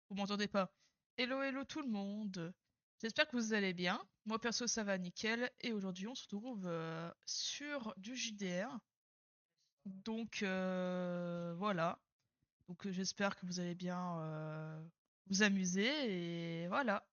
Vous m'entendez pas? Hello, hello tout le monde. J'espère que vous allez bien. Moi perso ça va nickel. Et aujourd'hui on se retrouve sur du JDR. Donc voilà. Donc j'espère que vous allez bien vous amuser. Et voilà.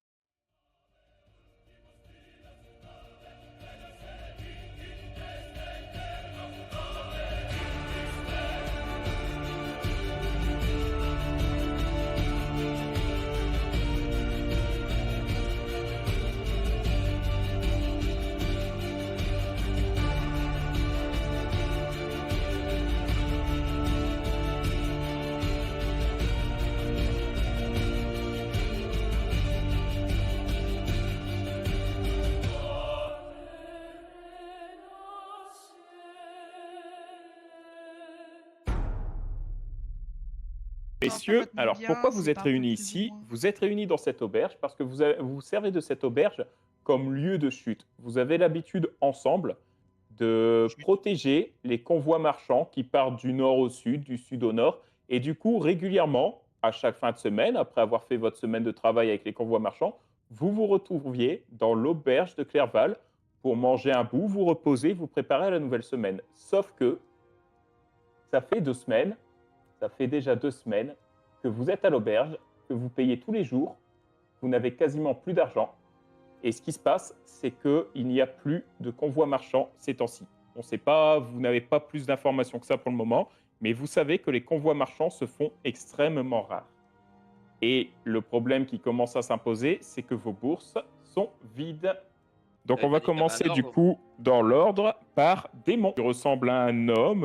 Messieurs, Parfaitement alors bien. pourquoi vous C'est êtes parfait réunis plus ou ici? moins. Vous êtes réunis dans cette auberge parce que vous servez de cette auberge comme lieu de chute. Vous avez l'habitude ensemble de Chut. protéger les convois marchands qui partent du nord au sud, du sud au nord. Et du coup, régulièrement, à chaque fin de semaine, après avoir fait votre semaine de travail avec les convois marchands, vous vous retrouviez dans l'auberge de Clerval pour manger un bout, vous reposer, vous préparer à la nouvelle semaine. Sauf que ça fait 2 semaines, ça fait déjà 2 semaines que vous êtes à l'auberge, que vous payez tous les jours, vous n'avez quasiment plus d'argent. Et ce qui se passe, c'est qu'il n'y a plus de convoi marchand ces temps-ci. On ne sait pas, vous n'avez pas plus d'informations que ça pour le moment, mais vous savez que les convois marchands se font extrêmement rares. Et le problème qui commence à s'imposer, c'est que vos bourses sont vides. Donc on T'avais pas va dit qu'il y avait un commencer du ordre? coup dans l'ordre par Démon. Tu ressembles à un homme,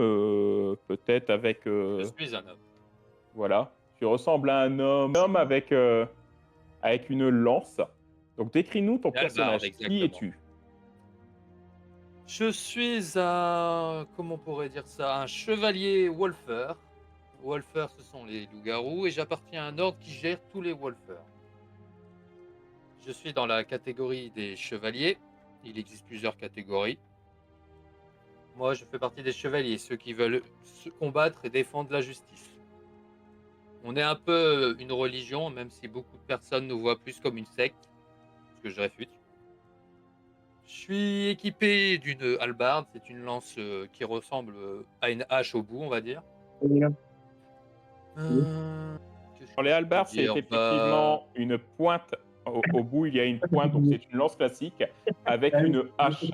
peut-être avec Je suis un homme. voilà. Tu ressembles à un homme Effectivement. avec une lance. Donc décris-nous ton Une hallebarde, personnage. Qui exactement. es-tu? Je suis un, comment on pourrait dire ça, un chevalier wolfer. Wolfer, ce sont les loups-garous, et j'appartiens à un ordre qui gère tous les wolfers. Je suis dans la catégorie des chevaliers. Il existe plusieurs catégories. Moi, je fais partie des chevaliers, ceux qui veulent se combattre et défendre la justice. On est un peu une religion, même si beaucoup de personnes nous voient plus comme une secte, ce que je réfute. Je suis équipé d'une hallebarde, c'est une lance qui ressemble à une hache au bout, on va dire. Qu'est-ce Dans que les je peux hallebards, c'est dire? Bah, effectivement une pointe. Au bout, il y a une pointe, donc c'est une lance classique avec une hache.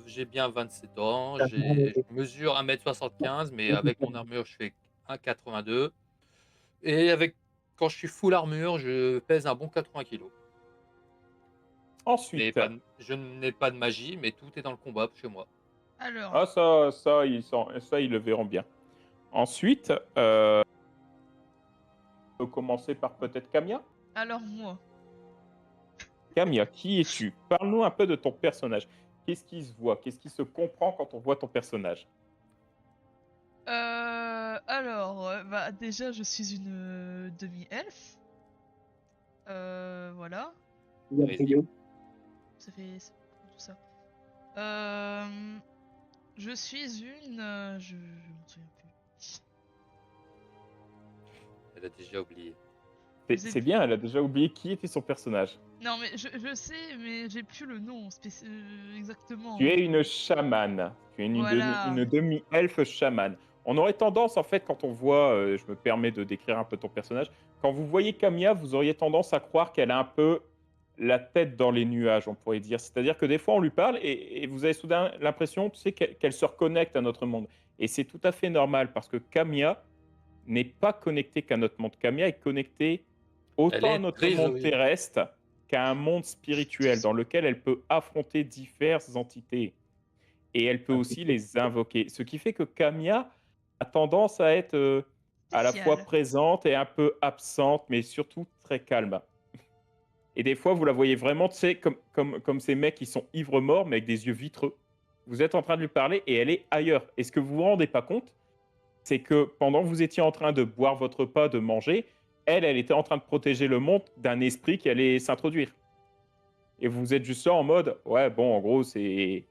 j'ai bien 27 ans, je mesure 1,75 m, mais avec mon armure, je fais 1,82 m. Et quand je suis full armure, je pèse un bon 80 kilos. Ensuite, Je n'ai pas de magie, mais tout est dans le combat chez moi. Alors, ah ça, ils le verront bien. Ensuite, on peut commencer par peut-être Camia. alors moi. Camia, qui es-tu? Parle-nous un peu de ton personnage. Qu'est-ce qui se voit? Qu'est-ce qui se comprend quand on voit ton personnage? Bah déjà je suis une demi-elfe. Voilà. Hérésie. Ça fait tout ça. Euh, je suis une. Je m'en souviens plus. Elle a déjà oublié. Je sais C'est plus. bien, elle a déjà oublié qui était son personnage. Non, mais je sais, mais j'ai plus le nom Tu exactement. es une chamane. Tu es Voilà. une demi-elfe chamane. On aurait tendance, en fait, quand on voit, je me permets de décrire un peu ton personnage, quand vous voyez Camilla, vous auriez tendance à croire qu'elle a un peu la tête dans les nuages, on pourrait dire. C'est-à-dire que des fois, on lui parle et vous avez soudain l'impression, tu sais, qu'elle se reconnecte à notre monde. Et c'est tout à fait normal parce que Camilla n'est pas connectée qu'à notre monde. Camilla est connectée Elle autant à est notre très monde heureuse. terrestre qu'à un monde spirituel dans lequel elle peut affronter diverses entités et elle peut aussi les invoquer. Ce qui fait que Camilla a tendance à être à la fois Spécial. présente et un peu absente, mais surtout très calme. Et des fois, vous la voyez vraiment, tu sais, comme ces mecs qui sont ivres morts, mais avec des yeux vitreux. Vous êtes en train de lui parler et elle est ailleurs. Et ce que vous vous rendez pas compte, c'est que pendant que vous étiez en train de boire votre repas, de manger, elle était en train de protéger le monde d'un esprit qui allait s'introduire. Et vous êtes juste là en mode, ouais, bon, en gros, c'est.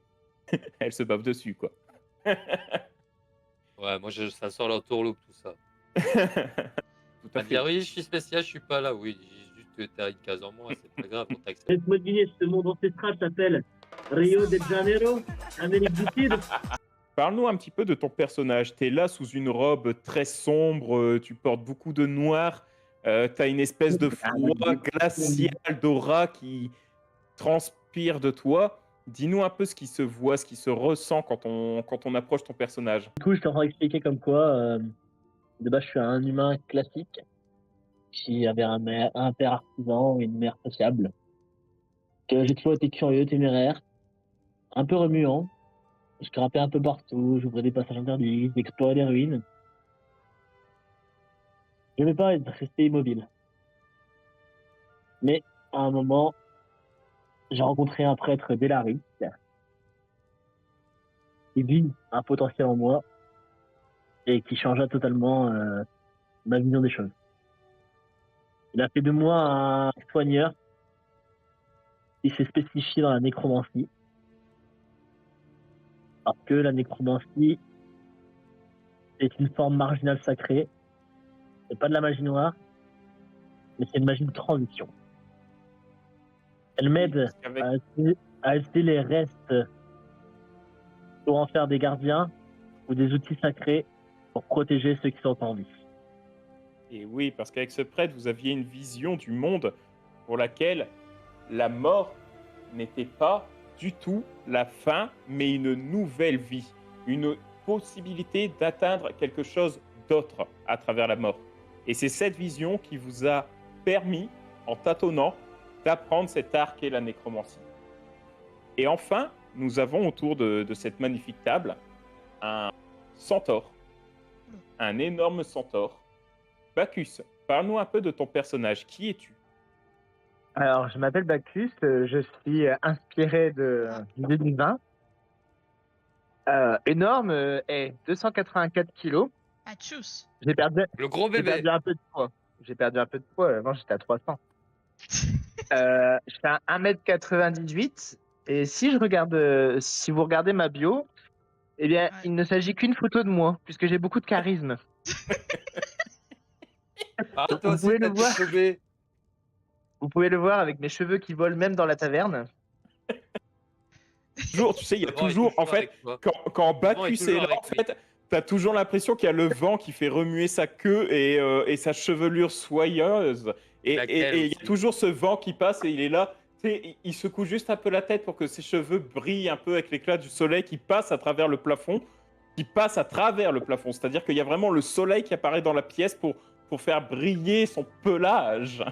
Elle se bave dessus, quoi. Ouais, moi, ça sort leur tourloupe, tout ça. Tout à À dire fait. oui, je suis spécial, je suis pas là. Oui, j'ai juste que t'as une case en moins, c'est pas grave, on t'accepte. Laisse-moi deviner, ce monde ancestral s'appelle Rio de Janeiro, Amérique du Sud. Parle-nous un petit peu de ton personnage. Tu es là sous une robe très sombre, tu portes beaucoup de noir, tu as une espèce de froid glacial d'aura qui transpire de toi. Dis-nous un peu ce qui se voit, ce qui se ressent quand on approche ton personnage. Du coup, je t'aurais expliqué comme quoi, de base, je suis un humain classique qui avait un père artisan et une mère sociable. Que j'ai toujours été curieux, téméraire, un peu remuant. Je grimpais un peu partout, j'ouvrais des passages interdits, j'explorais des ruines. Je n'aimais pas être resté immobile. Mais à un moment, j'ai rencontré un prêtre d'Elari qui vit un potentiel en moi et qui changea totalement ma vision des choses. Il a fait de moi un soigneur qui s'est spécifié dans la nécromancie. Parce que la nécromancie est une forme marginale sacrée. C'est pas de la magie noire, mais c'est une magie de transition. Elle m'aide Parce qu'avec- à aider les restes pour en faire des gardiens ou des outils sacrés pour protéger ceux qui sont en vie. Et oui, parce qu'avec ce prêtre, vous aviez une vision du monde pour laquelle la mort n'était pas du tout la fin, mais une nouvelle vie, une possibilité d'atteindre quelque chose d'autre à travers la mort. Et c'est cette vision qui vous a permis, en tâtonnant, d'apprendre cet art qu'est la nécromancie. Et enfin, nous avons autour de cette magnifique table un centaure, un énorme centaure. Bacchus, parle-nous un peu de ton personnage. Qui es-tu? Alors, je m'appelle Bacchus, je suis inspiré du dieu divin. Énorme, 284 kilos. Ah, tchuss. J'ai perdu, Le gros j'ai bébé. perdu un peu de poids. J'ai perdu un peu de poids, avant j'étais à 300. Je fais 1m98 et si vous regardez ma bio, eh bien, Ouais. il ne s'agit qu'une photo de moi, puisque j'ai beaucoup de charisme. Ah, Vous toi aussi, pouvez t'as le dit voir. bébé. Vous pouvez le voir avec mes cheveux qui volent même dans la taverne. Toujours, tu sais, il y a Le vent est toujours, en fait, avec toi. quand Le vent est Bacchus est toujours là, avec en lui. fait, t'as toujours l'impression qu'il y a le vent qui fait remuer sa queue et sa chevelure soyeuse. Et Laquelle et il y a aussi. toujours ce vent qui passe et il est là. Tu sais, il secoue juste un peu la tête pour que ses cheveux brillent un peu avec l'éclat du soleil qui passe à travers le plafond. C'est-à-dire qu'il y a vraiment le soleil qui apparaît dans la pièce pour faire briller son pelage.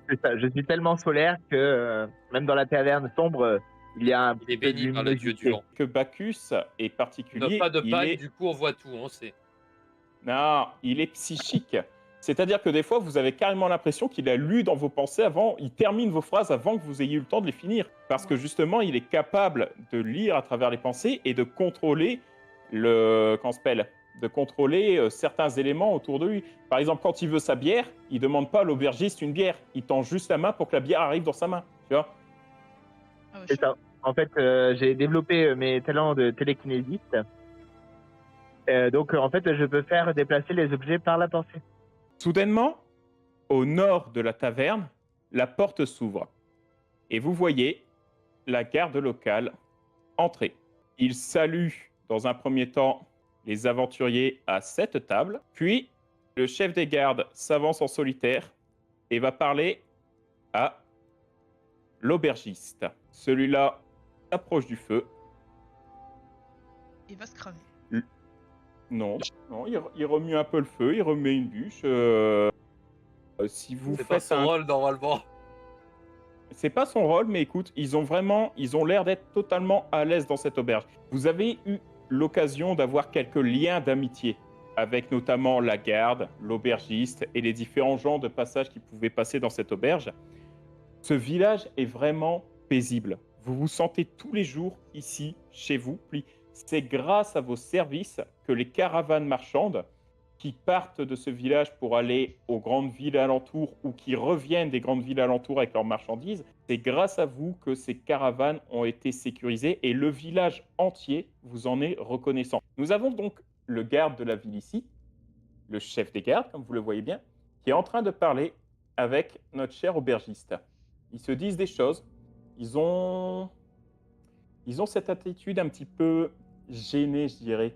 C'est ça, je suis tellement solaire que même dans la taverne sombre, il y a un Il est petit peu de béni par le dieu du luminosité. vent. Que Bacchus est On n'a particulier, pas de il panne, est du coup on voit tout, on sait. Non, il est psychique. C'est-à-dire que des fois, vous avez carrément l'impression qu'il a lu dans vos pensées avant, il termine vos phrases avant que vous ayez eu le temps de les finir. Parce que justement, il est capable de lire à travers les pensées et de contrôler de contrôler certains éléments autour de lui. Par exemple, quand il veut sa bière, il demande pas à l'aubergiste une bière. Il tend juste la main pour que la bière arrive dans sa main. Tu vois? Ah ouais, C'est chaud. ça. En fait, j'ai développé mes talents de télékinésiste. Donc, en fait, je peux faire déplacer les objets par la pensée. Soudainement, au nord de la taverne, la porte s'ouvre. Et vous voyez la garde locale entrer. Il salue dans un premier temps les aventuriers à cette table, puis le chef des gardes s'avance en solitaire et va parler à l'aubergiste. Celui-là s'approche du feu. Il va se cramer. Non, il remue un peu le feu, il remet une bûche. Si vous C'est pas faites son un... rôle normalement. C'est pas son rôle, mais écoute, ils ont l'air d'être totalement à l'aise dans cette auberge. Vous avez eu l'occasion d'avoir quelques liens d'amitié avec notamment la garde, l'aubergiste et les différents gens de passage qui pouvaient passer dans cette auberge. Ce village est vraiment paisible. Vous vous sentez tous les jours ici, chez vous. Puis c'est grâce à vos services que les caravanes marchandes qui partent de ce village pour aller aux grandes villes alentours ou qui reviennent des grandes villes alentours avec leurs marchandises, c'est grâce à vous que ces caravanes ont été sécurisées et le village entier vous en est reconnaissant. Nous avons donc le garde de la ville ici, le chef des gardes, comme vous le voyez bien, qui est en train de parler avec notre cher aubergiste. Ils se disent des choses. Ils ont cette attitude un petit peu gênée, je dirais.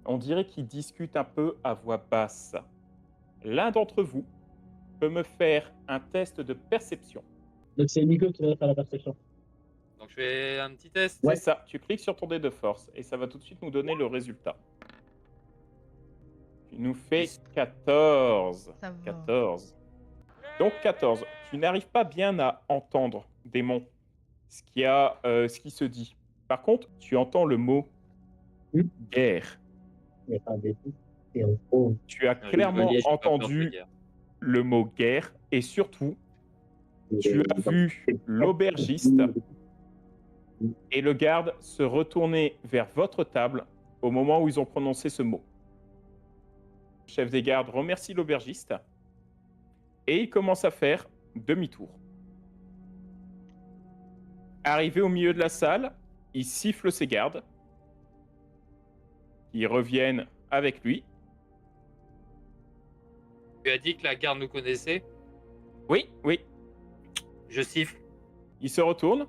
On dirait qu'ils discutent un peu à voix basse. L'un d'entre vous peut me faire un test de perception. Donc c'est Nico qui va faire la perception. Donc je fais un petit test. C'est ça, tu cliques sur ton dé de force et ça va tout de suite nous donner le résultat. Tu nous fais 14. Ça va. 14. Donc 14. Tu n'arrives pas bien à entendre, démon, ce qui se dit. Par contre, tu entends le mot guerre. Il n'y a pas un défi. Et en gros, Tu as Le clairement chevalier, j'ai pas peur de entendu guerre. le mot guerre et surtout, tu as vu l'aubergiste et le garde se retourner vers votre table au moment où ils ont prononcé ce mot. Le chef des gardes remercie l'aubergiste et il commence à faire demi-tour. Arrivé au milieu de la salle, il siffle ses gardes. Ils reviennent avec lui. Tu as dit que la garde nous connaissait. Oui, oui. Je siffle. Il se retourne.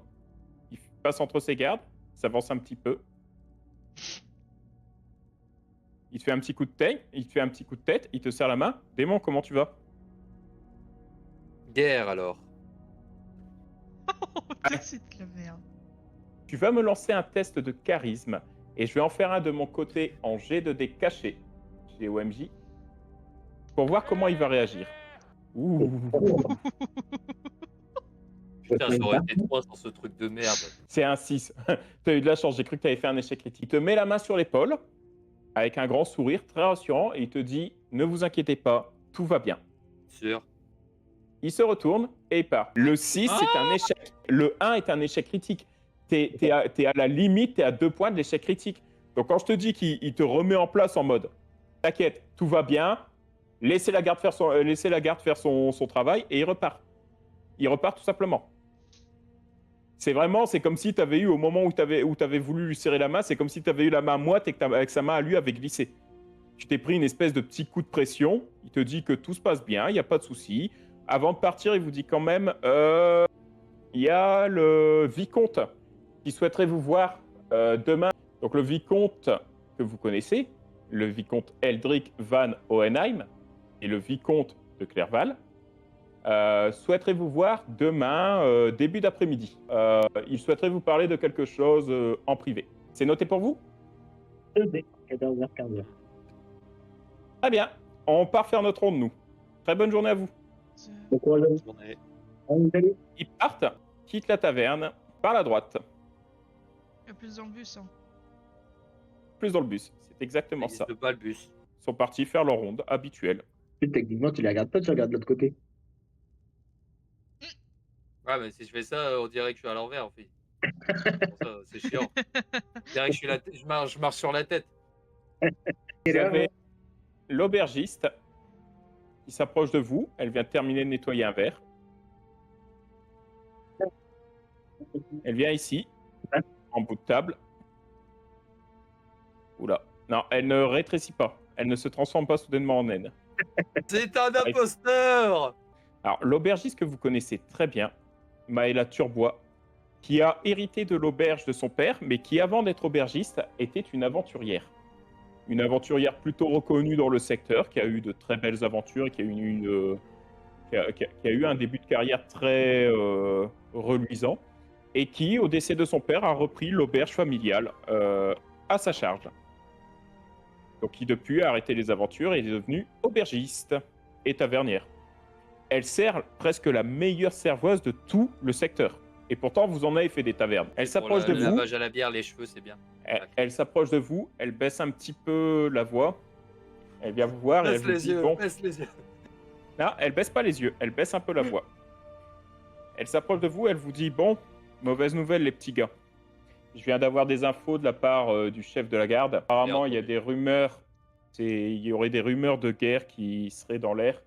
Il passe entre ses gardes. S'avance un petit peu. Il te fait un petit coup de tête. Il te fait un petit coup de tête. Il te serre la main. Démon, comment tu vas? Guerre alors. Oh, putain, c'est de la merde. Tu vas me lancer un test de charisme. Et je vais en faire un de mon côté en jet de dés caché. Chez OMJ. Pour voir comment il va réagir. Ouh. Putain, ça aurait été 3 sans ce truc de merde. C'est un 6. Tu as eu de la chance, j'ai cru que tu avais fait un échec critique. Il te met la main sur l'épaule, avec un grand sourire très rassurant, et il te dit « Ne vous inquiétez pas, tout va bien Sûr. ». Il se retourne et il part. Le 6, c'est un échec. Le 1 est un échec critique. T'es à la limite, t'es à 2 points de l'échec critique. Donc quand je te dis qu'il te remet en place en mode « T'inquiète, tout va bien, laissez la garde faire son travail » et il repart. Il repart tout simplement. C'est comme si tu avais eu, au moment où tu avais voulu lui serrer la main, c'est comme si tu avais eu la main moite et que avec sa main à lui avait glissé. Tu t'es pris une espèce de petit coup de pression, il te dit que tout se passe bien, il n'y a pas de souci. Avant de partir, il vous dit quand même, il y a le vicomte qui souhaiterait vous voir demain. Donc le vicomte que vous connaissez, le vicomte Eldrick Van Hohenheim et le vicomte de Clerval, souhaiterait vous voir demain, début d'après-midi. Il souhaiterait vous parler de quelque chose en privé. C'est noté pour vous? 2D, 14h, 15h. Très bien. On part faire notre ronde, nous. Très bonne journée à vous. Bon courage à vous. Journée. Allez. Ils partent, quittent la taverne par la droite. Il y a plus dans le bus. Hein. Plus dans le bus. C'est exactement ça. N'existe pas le bus. Ils sont partis faire leur ronde habituelle. Techniquement, tu les regardes pas, tu regardes de l'autre côté. Ouais, mais si je fais ça, on dirait que je suis à l'envers, en fait. Ça, c'est chiant. On dirait que je marche sur la tête. Vous avez l'aubergiste qui s'approche de vous. Elle vient de terminer de nettoyer un verre. Elle vient ici, en bout de table. Oula. Non, elle ne rétrécit pas. Elle ne se transforme pas soudainement en naine. C'est un imposteur! Alors, l'aubergiste que vous connaissez très bien, Maëla Turbois, qui a hérité de l'auberge de son père, mais qui, avant d'être aubergiste, était une aventurière. Une aventurière plutôt reconnue dans le secteur, qui a eu de très belles aventures et qui a eu un début de carrière très reluisant, et qui, au décès de son père, a repris l'auberge familiale à sa charge. Donc, qui depuis a arrêté les aventures et est devenue aubergiste et tavernière. Elle sert presque la meilleure servoise de tout le secteur. Et pourtant, vous en avez fait des tavernes. Elle s'approche de Le vous. lavage à la bière, les cheveux, c'est bien. Elle s'approche de vous. Elle baisse un petit peu la voix. Elle vient vous voir et elle vous dit bon. Baisse les yeux. Non, elle baisse pas les yeux. Elle baisse un peu la voix. Elle s'approche de vous. Elle vous dit bon, mauvaise nouvelle les petits gars. Je viens d'avoir des infos de la part du chef de la garde. Apparemment, il y a des rumeurs. Il y aurait des rumeurs de guerre qui seraient dans l'air.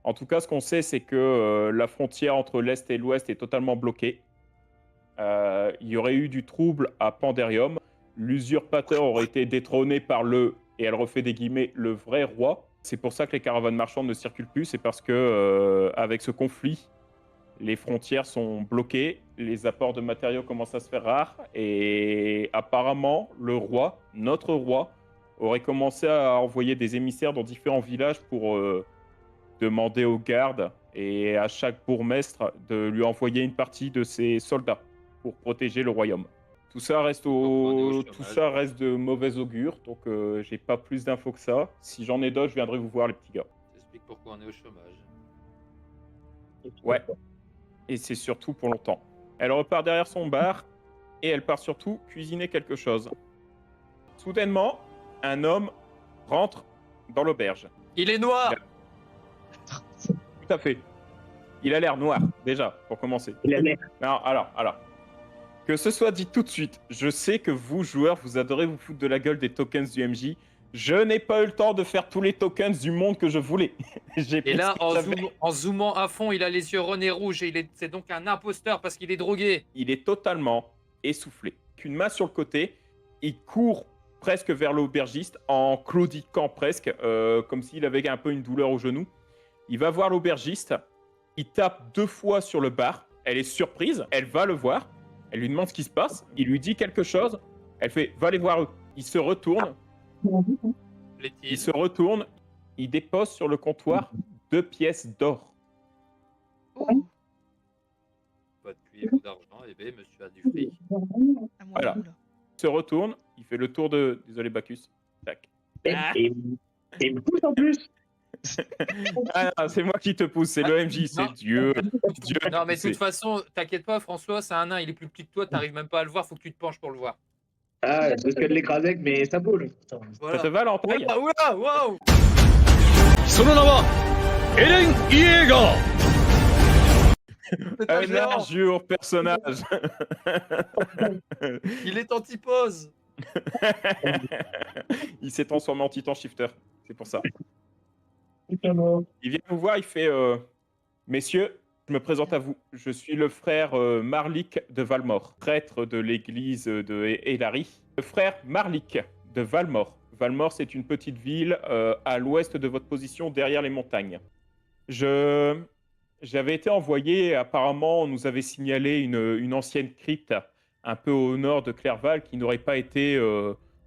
En tout cas, ce qu'on sait, c'est que la frontière entre l'Est et l'Ouest est totalement bloquée. Il y aurait eu du trouble à Panderium. L'usurpateur aurait été détrôné par et elle refait des guillemets, le vrai roi. C'est pour ça que les caravanes marchandes ne circulent plus, c'est parce que avec ce conflit, les frontières sont bloquées, les apports de matériaux commencent à se faire rares, et apparemment, le roi, notre roi, aurait commencé à envoyer des émissaires dans différents villages pour demander aux gardes et à chaque bourgmestre de lui envoyer une partie de ses soldats pour protéger le royaume. Tout ça reste, Tout ça reste de mauvais augure, donc j'ai pas plus d'infos que ça. Si j'en ai d'autres, je viendrai vous voir, les petits gars. Ça explique pourquoi on est au chômage. Ouais. Et c'est surtout pour longtemps. Elle repart derrière son bar et elle part surtout cuisiner quelque chose. Soudainement, un homme rentre dans l'auberge. Il est noir. Tout à fait. Il a l'air noir, déjà, pour commencer. Il a l'air. Non, alors. Que ce soit dit tout de suite, je sais que vous, joueurs, vous adorez vous foutre de la gueule des tokens du MJ. Je n'ai pas eu le temps de faire tous les tokens du monde que je voulais. Et là, en zoomant à fond, il a les yeux ronds et rouges et c'est donc un imposteur parce qu'il est drogué. Il est totalement essoufflé. Qu'une main sur le côté, il court presque vers l'aubergiste en claudiquant presque, comme s'il avait un peu une douleur au genou. Il va voir l'aubergiste, il tape 2 fois sur le bar, elle est surprise, elle va le voir, elle lui demande ce qui se passe, il lui dit quelque chose, elle fait « va les voir eux ». Il se retourne, il dépose sur le comptoir 2 pièces d'or. Oh, Pas de cuivre ou d'argent, eh bien, monsieur a du fric. à moi Voilà. tout, là. Il se retourne, il fait le tour de... Désolé Bacchus. Tac. Et il me pousse en plus. Ah, non, c'est moi qui te pousse, c'est l'OMJ, c'est Non. Dieu. Non, mais de c'est- toute façon, t'inquiète pas, François, c'est un nain, il est plus petit que toi, t'arrives même pas à le voir, faut que tu te penches pour le voir. Ah, c'est ce que de l'écraser avec mes sabots, là. Putain. Voilà. Ça te va l'entaille? Oula, waouh! その名はエレン・イエーガー C'est un Un géant. injure personnage. Il est antipose. Il s'est transformé en Titan Shifter, c'est pour ça. Putain, non. Il vient nous voir, il fait Messieurs, je me présente à vous. Je suis le frère Marlik de Valmore, prêtre de l'église de Elari. Le frère Marlik de Valmore. Valmore, c'est une petite ville à l'ouest de votre position, derrière les montagnes. J'avais été envoyé, apparemment, on nous avait signalé une ancienne crypte un peu au nord de Clerval qui n'aurait pas été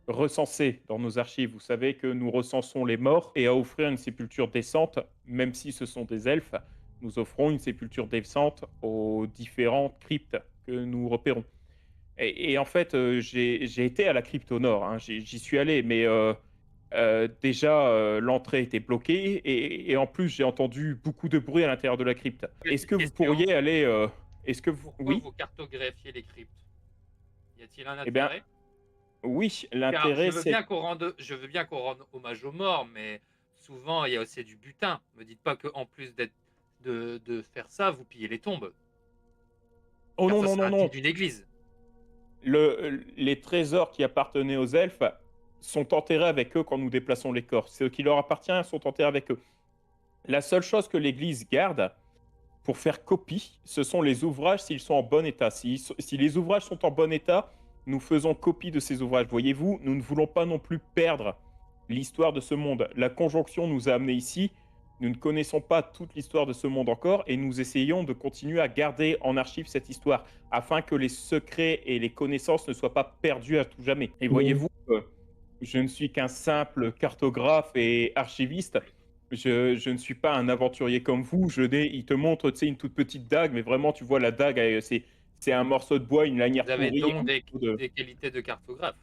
recensée dans nos archives. Vous savez que nous recensons les morts et à offrir une sépulture décente, même si ce sont des elfes, nous offrons une sépulture décente aux différentes cryptes que nous repérons. Et en fait, j'ai été à la crypte au nord, hein, j'y suis allé, mais déjà l'entrée était bloquée et en plus j'ai entendu beaucoup de bruit à l'intérieur de la crypte. Est-ce que vous Question. pourriez aller... Est-ce que vous... Pourquoi Oui, vous cartographiez les cryptes? Y a-t-il un Eh bien, intérêt? oui, Car l'intérêt je veux c'est... bien qu'on rende hommage aux morts, mais souvent il y a aussi du butin. Me dites pas qu'en plus de faire ça, vous pillez les tombes. Oh Car non, ça, non, c'est non, un non. type d'une église. Les trésors qui appartenaient aux elfes sont enterrés avec eux quand nous déplaçons les corps. Ceux qui leur appartiennent sont enterrés avec eux. La seule chose que l'Église garde pour faire copie, ce sont les ouvrages s'ils sont en bon état. Si les ouvrages sont en bon état, nous faisons copie de ces ouvrages. Voyez-vous, nous ne voulons pas non plus perdre l'histoire de ce monde. La conjonction nous a amenés ici. Nous ne connaissons pas toute l'histoire de ce monde encore et nous essayons de continuer à garder en archive cette histoire afin que les secrets et les connaissances ne soient pas perdus à tout jamais. Et voyez-vous, je ne suis qu'un simple cartographe et archiviste. Je ne suis pas un aventurier comme vous. Il te montre, tu sais, une toute petite dague, mais vraiment, tu vois, la dague, c'est un morceau de bois, une lanière Vous avez pourrie. donc des qualités de cartographe.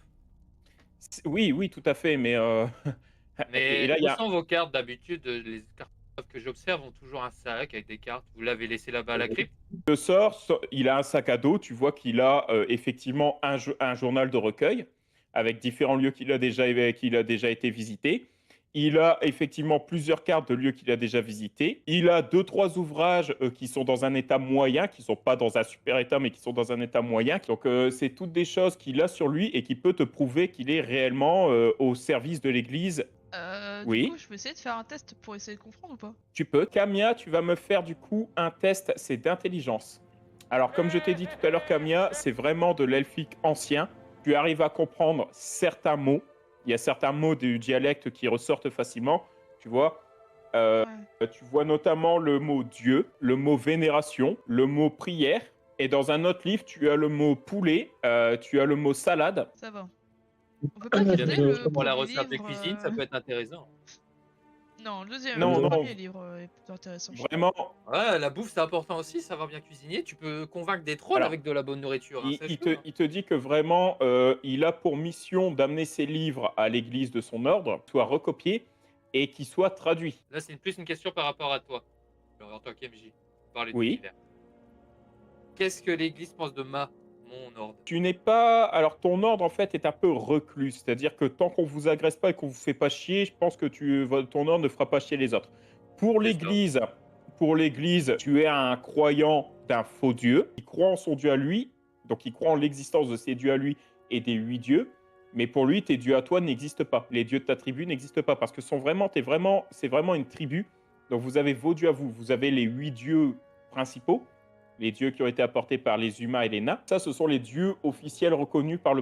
Oui, oui, tout à fait, mais... Mais et là, il y a... où sont vos cartes d'habitude? Les cartographes que j'observe ont toujours un sac avec des cartes. Vous l'avez laissé là-bas à la crypte? Le sort, il a un sac à dos. Tu vois qu'il a effectivement un journal de recueil avec différents lieux qu'il a déjà été visité. Il a effectivement plusieurs cartes de lieux qu'il a déjà visités. Il a 2-3 ouvrages qui sont dans un état moyen, qui ne sont pas dans un super état, mais qui sont dans un état moyen. Donc, c'est toutes des choses qu'il a sur lui et qui peut te prouver qu'il est réellement au service de l'Église. Oui. Du coup, je peux essayer de faire un test pour essayer de comprendre ou pas? Tu peux. Camia, tu vas me faire du coup un test, c'est d'intelligence. Alors, comme je t'ai dit tout à l'heure, Camia, c'est vraiment de l'elfique ancien. Tu arrives à comprendre certains mots. Il y a certains mots du dialecte qui ressortent facilement. tu vois. Tu vois notamment le mot Dieu, le mot vénération, le mot prière. Et dans un autre livre, tu as le mot poulet, tu as le mot salade. Ça va. On peut pas Bien garder sûr, le pour la premier recette de livre, cuisine, ça peut être intéressant. Non, le deuxième, Non, le non. premier livre est plutôt intéressant. je trouve. Vraiment, Ouais, la bouffe, c'est important aussi, savoir bien cuisiner. Tu peux convaincre des trolls Alors, avec de la bonne nourriture, hein, sache-le, hein. il te dit que vraiment, il a pour mission d'amener ses livres à l'église de son ordre, soit recopiés et qu'ils soient traduits. Là, c'est plus une question par rapport à toi, alors, en tant qu'MJ. Parler de Oui. l'univers. Qu'est-ce que l'église pense de mon ordre? Tu n'es pas. Alors, ton ordre, en fait, est un peu reclus. C'est-à-dire que tant qu'on vous agresse pas et qu'on vous fait pas chier, je pense que ton ordre ne fera pas chier les autres. Pour l'église, tu es un croyant d'un faux dieu. Il croit en son dieu à lui, donc il croit en l'existence de ses dieux à lui et des 8 dieux. Mais pour lui, tes dieux à toi n'existent pas. Les dieux de ta tribu n'existent pas parce que c'est vraiment une tribu. Donc, vous avez vos dieux à vous. Vous avez les 8 dieux principaux. Les dieux qui ont été apportés par les humains et les nains. Ça, ce sont les dieux officiels reconnus dans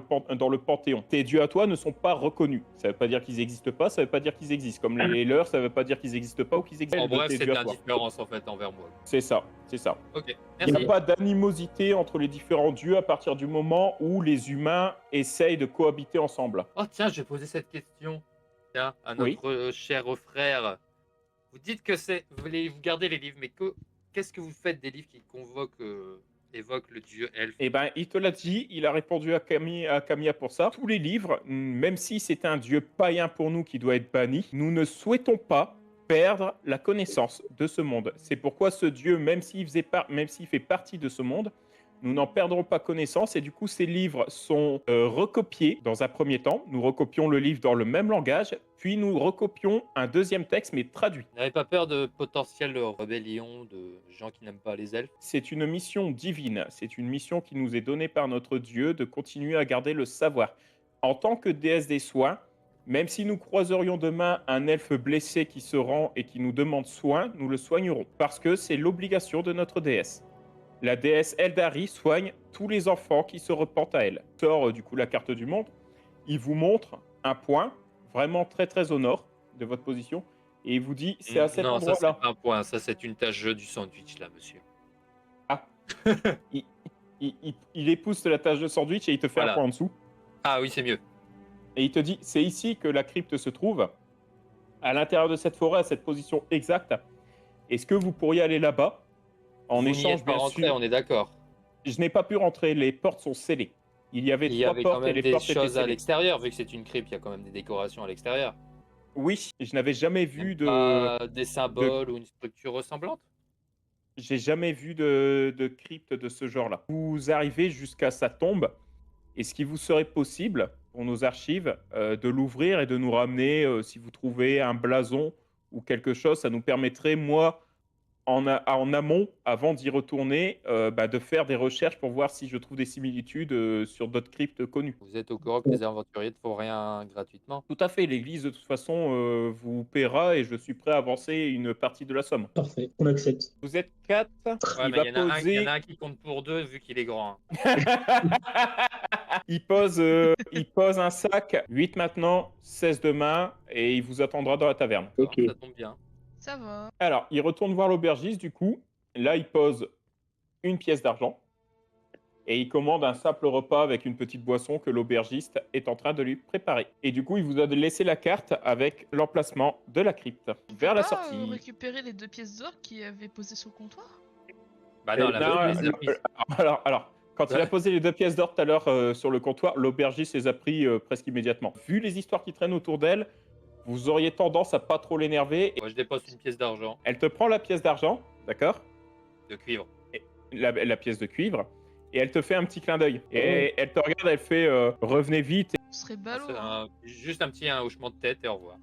le Panthéon. Tes dieux à toi ne sont pas reconnus. Ça ne veut pas dire qu'ils n'existent pas, ça ne veut pas dire qu'ils existent. Comme les leurs, ça ne veut pas dire qu'ils n'existent pas ou qu'ils existent. En bref, tes c'est dieux de à toi. l'indifférence en fait envers moi. C'est ça, c'est ça. Ok, Il n'y a merci. pas d'animosité entre les différents dieux à partir du moment où les humains essayent de cohabiter ensemble. Oh tiens, je vais poser cette question. Tiens, à Oui. notre cher frère. Vous dites que vous gardez les livres, mais qu'est-ce que vous faites des livres qui évoquent le dieu elfe? Eh ben, il te l'a dit, il a répondu à Camilla pour ça. Tous les livres, même si c'est un dieu païen pour nous qui doit être banni, nous ne souhaitons pas perdre la connaissance de ce monde. C'est pourquoi ce dieu, même s'il fait partie de ce monde, nous n'en perdrons pas connaissance et du coup ces livres sont recopiés dans un premier temps. Nous recopions le livre dans le même langage, puis nous recopions un deuxième texte mais traduit. Vous n'avez pas peur de potentielles rébellions de gens qui n'aiment pas les elfes? C'est une mission divine, c'est une mission qui nous est donnée par notre Dieu de continuer à garder le savoir. En tant que déesse des soins, même si nous croiserions demain un elfe blessé qui se rend et qui nous demande soin, nous le soignerons, parce que c'est l'obligation de notre déesse. La déesse Eldari soigne tous les enfants qui se repentent à elle. Il sort du coup la carte du monde, il vous montre un point vraiment très très au nord de votre position, et il vous dit c'est à cet Non, ça endroit-là. c'est pas un point, ça c'est une tache du sandwich là, monsieur. Il épouse la tâche de sandwich et il te fait Voilà. un point en dessous. Ah oui, c'est mieux. Et il te dit, c'est ici que la crypte se trouve, à l'intérieur de cette forêt, à cette position exacte. Est-ce que vous pourriez aller là-bas? En Vous n'y échange, êtes pas bien rentré, sûr. on est d'accord. Je n'ai pas pu rentrer, les portes sont scellées. Il y avait Il y trois avait quand portes et même les des portes étaient choses à scellées. l'extérieur, vu que c'est une crypte, il y a quand même des décorations à l'extérieur. Oui, je n'avais jamais vu Même de... pas des symboles ou une structure ressemblante? J'ai jamais vu de crypte de ce genre-là. Vous arrivez jusqu'à sa tombe, et ce qui vous serait possible, pour nos archives, de l'ouvrir et de nous ramener, si vous trouvez un blason ou quelque chose, ça nous permettrait, moi, en amont, avant d'y retourner, de faire des recherches pour voir si je trouve des similitudes sur d'autres cryptes connues. Vous êtes au courant que les aventuriers ne font rien gratuitement? Tout à fait, l'Église, de toute façon, vous paiera et je suis prêt à avancer une partie de la somme. Parfait, on accepte. Vous êtes 4. Ouais, mais il y en a un qui compte pour 2 vu qu'il est grand. Il pose un sac, 8 maintenant, 16 demain, et il vous attendra dans la taverne. Ok. Ça tombe bien. Ça va. Alors, il retourne voir l'aubergiste, du coup. Là, il pose une pièce d'argent. Et il commande un simple repas avec une petite boisson que l'aubergiste est en train de lui préparer. Et du coup, il vous a laissé la carte avec l'emplacement de la crypte vers la sortie. Récupérer les 2 pièces d'or qu'il avait posées sur le comptoir. Bah non, Non, la les a prises. alors, quand il a posé les 2 pièces d'or tout à l'heure sur le comptoir, l'aubergiste les a pris presque immédiatement. Vu les histoires qui traînent autour d'elle, vous auriez tendance à pas trop l'énerver. Moi, je dépose une pièce d'argent Elle te prend la pièce d'argent, d'accord? de cuivre. La pièce de cuivre, et elle te fait un petit clin d'œil. Et elle te regarde, elle fait revenez vite. Ce serait Ah, ballot. c'est hein. juste un petit hochement de tête et au revoir.